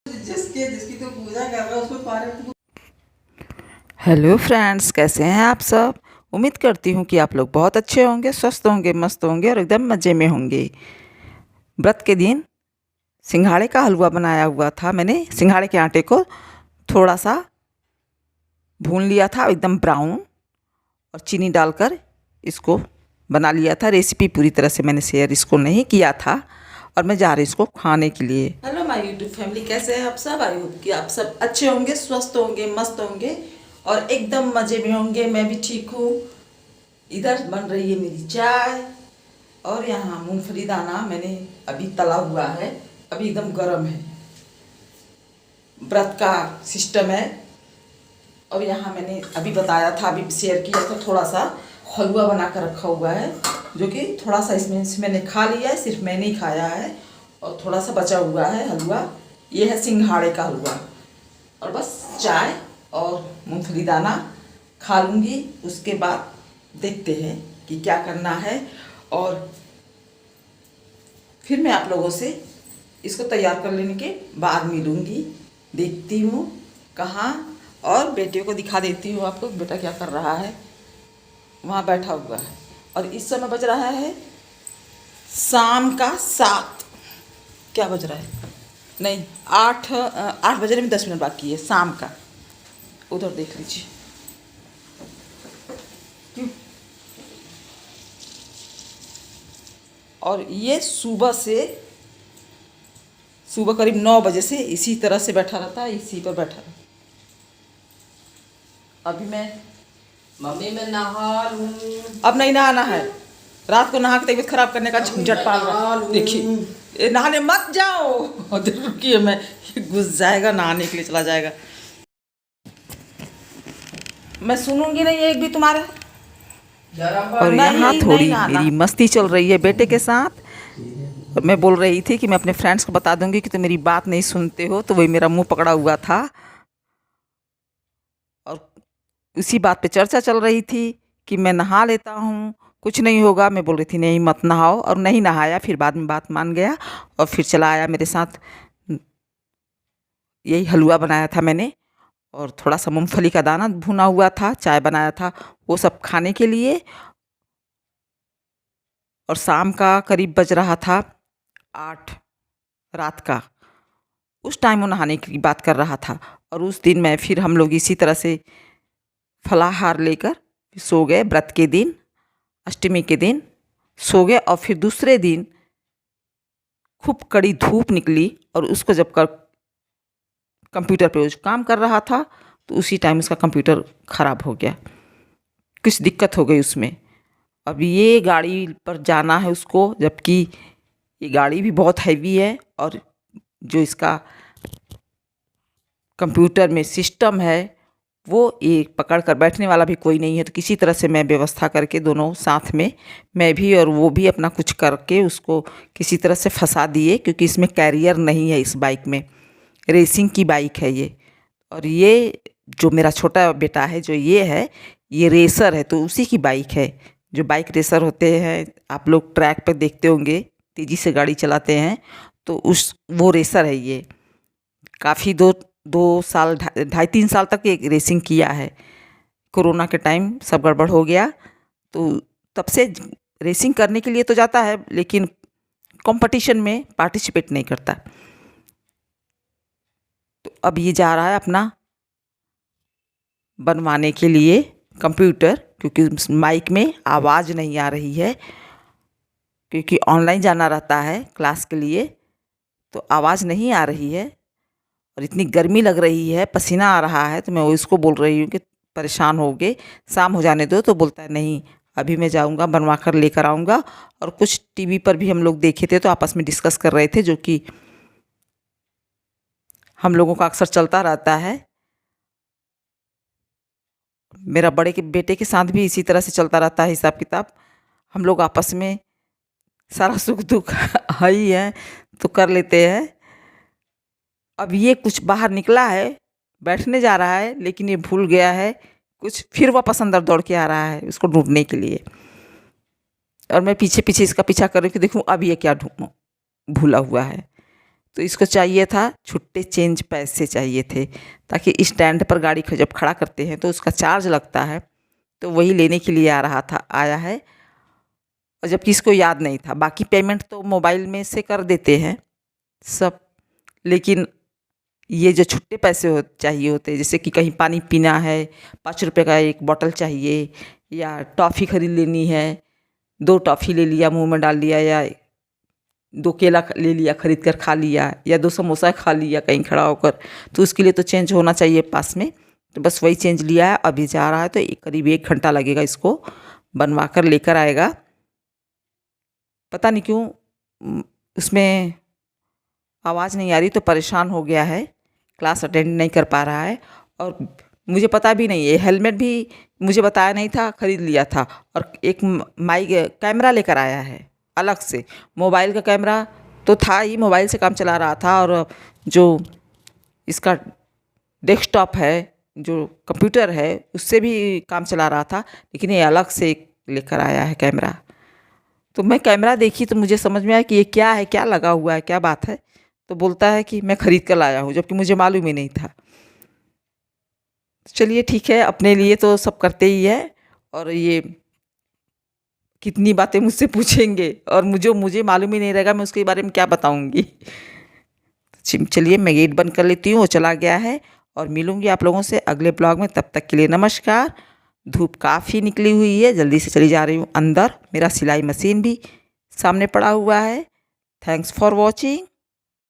जिसकी तो पूजा कर रहा है उसको पारे। हेलो फ्रेंड्स, कैसे हैं आप सब। उम्मीद करती हूँ कि आप लोग बहुत अच्छे होंगे, स्वस्थ होंगे, मस्त होंगे और एकदम मज़े में होंगे। व्रत के दिन सिंघाड़े का हलवा बनाया हुआ था। मैंने सिंघाड़े के आटे को थोड़ा सा भून लिया था एकदम ब्राउन, और चीनी डालकर इसको बना लिया था। रेसिपी पूरी तरह से मैंने शेयर इसको नहीं किया था, और मैं जा रही इसको खाने के लिए। हेलो माय यूट्यूब फैमिली, कैसे हैं आप सब। आई होप कि आप सब अच्छे होंगे, स्वस्थ होंगे, मस्त होंगे और एकदम मज़े में होंगे। मैं भी ठीक हूँ। इधर बन रही है मेरी चाय, और यहाँ मूंगफली दाना मैंने अभी तला हुआ है, अभी एकदम गर्म है। व्रत का सिस्टम है। और यहाँ मैंने अभी बताया था, अभी शेयर किया था, थोड़ा सा हलवा बना कर रखा हुआ है, जो कि थोड़ा सा इसमें से मैंने खा लिया है, सिर्फ मैंने ही खाया है, और थोड़ा सा बचा हुआ है हलवा। ये है सिंघाड़े का हलवा। और बस चाय और मूंगफली दाना खा लूँगी। उसके बाद देखते हैं कि क्या करना है, और फिर मैं आप लोगों से इसको तैयार कर लेने के बाद मिलूँगी। देखती हूँ कहाँ, और बेटे को दिखा देती हूँ आपको, बेटा क्या कर रहा है। वहाँ बैठा हुआ है, और इस समय बज रहा है शाम का 7। क्या बज रहा है, नहीं 8 बजने में 10 मिनट बाकी है शाम का। उधर देख लीजिए क्यों। और ये सुबह करीब 9 बजे से इसी तरह से बैठा रहता है, इसी पर बैठा रहता है। अभी मैं मम्मी मैं नहा लूं। अब नहीं नहाना है, रात को नहा के तबीयत खराब करने का झंझट पाल रहा। देखिए नहाने मत जाओ। और रुकिए, मैं घुस जाएगा, नहाने के लिए चला जाएगा। मैं सुनूंगी नहीं एक भी तुम्हारे। और यहाँ थोड़ी मेरी मस्ती चल रही है बेटे के साथ। और मैं बोल रही थी कि मैं अपने फ्रेंड्स को बता दूंगी कि तुम मेरी बात नहीं सुनते हो, तो वही मेरा मुंह पकड़ा हुआ था, और उसी बात पे चर्चा चल रही थी कि मैं नहा लेता हूँ, कुछ नहीं होगा। मैं बोल रही थी नहीं मत नहाओ, और नहीं नहाया। फिर बाद में बात मान गया और फिर चला आया मेरे साथ। यही हलवा बनाया था मैंने, और थोड़ा सा मूंगफली का दाना भुना हुआ था, चाय बनाया था, वो सब खाने के लिए। और शाम का करीब बज रहा था 8 रात का। उस टाइम वो नहाने की बात कर रहा था, और उस दिन मैं फिर हम लोग इसी तरह से फलाहार लेकर सो गए। व्रत के दिन, अष्टमी के दिन सो गए। और फिर दूसरे दिन खूब कड़ी धूप निकली, और उसको जब कर कंप्यूटर पे काम कर रहा था, तो उसी टाइम उसका कंप्यूटर ख़राब हो गया, कुछ दिक्कत हो गई उसमें। अब ये गाड़ी पर जाना है उसको, जबकि ये गाड़ी भी बहुत हैवी है, और जो इसका कंप्यूटर में सिस्टम है वो एक पकड़ कर बैठने वाला भी कोई नहीं है। तो किसी तरह से मैं व्यवस्था करके, दोनों साथ में, मैं भी और वो भी अपना कुछ करके उसको किसी तरह से फंसा दिए, क्योंकि इसमें कैरियर नहीं है इस बाइक में। रेसिंग की बाइक है ये। और ये जो मेरा छोटा बेटा है, जो ये है, ये रेसर है, तो उसी की बाइक है। जो बाइक रेसर होते हैं, आप लोग ट्रैक पर देखते होंगे, तेज़ी से गाड़ी चलाते हैं, तो वो रेसर है ये। काफ़ी 2 साल, 2.5-3 साल तक ये रेसिंग किया है। कोरोना के टाइम सब गड़बड़ हो गया, तो तब से रेसिंग करने के लिए तो जाता है, लेकिन कंपटीशन में पार्टिसिपेट नहीं करता। तो अब ये जा रहा है अपना बनवाने के लिए कंप्यूटर, क्योंकि माइक में आवाज़ नहीं आ रही है, क्योंकि ऑनलाइन जाना रहता है क्लास के लिए, तो आवाज़ नहीं आ रही है। और इतनी गर्मी लग रही है, पसीना आ रहा है, तो मैं वो इसको बोल रही हूँ कि परेशान हो गए, शाम हो जाने दो। तो बोलता है नहीं, अभी मैं जाऊँगा, बनवा कर लेकर आऊँगा। और कुछ टीवी पर भी हम लोग देखे थे, तो आपस में डिस्कस कर रहे थे, जो कि हम लोगों का अक्सर चलता रहता है। मेरा बड़े के बेटे के साथ भी इसी तरह से चलता रहता है हिसाब किताब। हम लोग आपस में सारा सुख दुख है ही है, तो कर लेते हैं। अब ये कुछ बाहर निकला है, बैठने जा रहा है, लेकिन ये भूल गया है कुछ, फिर वापस अंदर दौड़ के आ रहा है उसको ढूंढने के लिए। और मैं पीछे पीछे इसका पीछा कर रही हूँ कि देखूँ अब ये क्या भूला हुआ है। तो इसको चाहिए था छुट्टे चेंज पैसे चाहिए थे, ताकि स्टैंड पर गाड़ी जब खड़ा करते हैं तो उसका चार्ज लगता है, तो वही लेने के लिए आया है। और जबकि इसको याद नहीं था। बाकी पेमेंट तो मोबाइल में से कर देते हैं सब, लेकिन ये जो छुट्टे पैसे चाहिए होते हैं, जैसे कि कहीं पानी पीना है, 5 रुपये का एक बॉटल चाहिए, या टॉफ़ी खरीद लेनी है, 2 टॉफ़ी ले लिया मुंह में डाल लिया, या 2 केला ले लिया खरीद कर खा लिया, या 2 समोसा खा लिया कहीं खड़ा होकर, तो उसके लिए तो चेंज होना चाहिए पास में। तो बस वही चेंज लिया है, अभी जा रहा है। तो करीब 1 घंटा लगेगा इसको बनवा कर लेकर आएगा। पता नहीं क्यों उसमें आवाज़ नहीं आ रही, तो परेशान हो गया है, क्लास अटेंड नहीं कर पा रहा है। और मुझे पता भी नहीं है, हेलमेट भी मुझे बताया नहीं था, ख़रीद लिया था। और एक माइक कैमरा लेकर आया है अलग से। मोबाइल का कैमरा तो था ही, मोबाइल से काम चला रहा था, और जो इसका डेस्कटॉप है, जो कंप्यूटर है, उससे भी काम चला रहा था, लेकिन ये अलग से लेकर आया है कैमरा। तो मैं कैमरा देखी तो मुझे समझ में आया कि ये क्या है, क्या लगा हुआ है, क्या बात है। तो बोलता है कि मैं ख़रीद कर लाया हूँ, जबकि मुझे मालूम ही नहीं था। चलिए ठीक है, अपने लिए तो सब करते ही है, और ये कितनी बातें मुझसे पूछेंगे, और मुझे मालूम ही नहीं रहेगा, मैं उसके बारे में क्या बताऊँगी। चलिए मैं गेट बंद कर लेती हूँ, वो चला गया है। और मिलूँगी आप लोगों से अगले ब्लॉग में, तब तक के लिए नमस्कार। धूप काफ़ी निकली हुई है, जल्दी से चली जा रही हूँ अंदर। मेरा सिलाई मशीन भी सामने पड़ा हुआ है। Thanks for watching.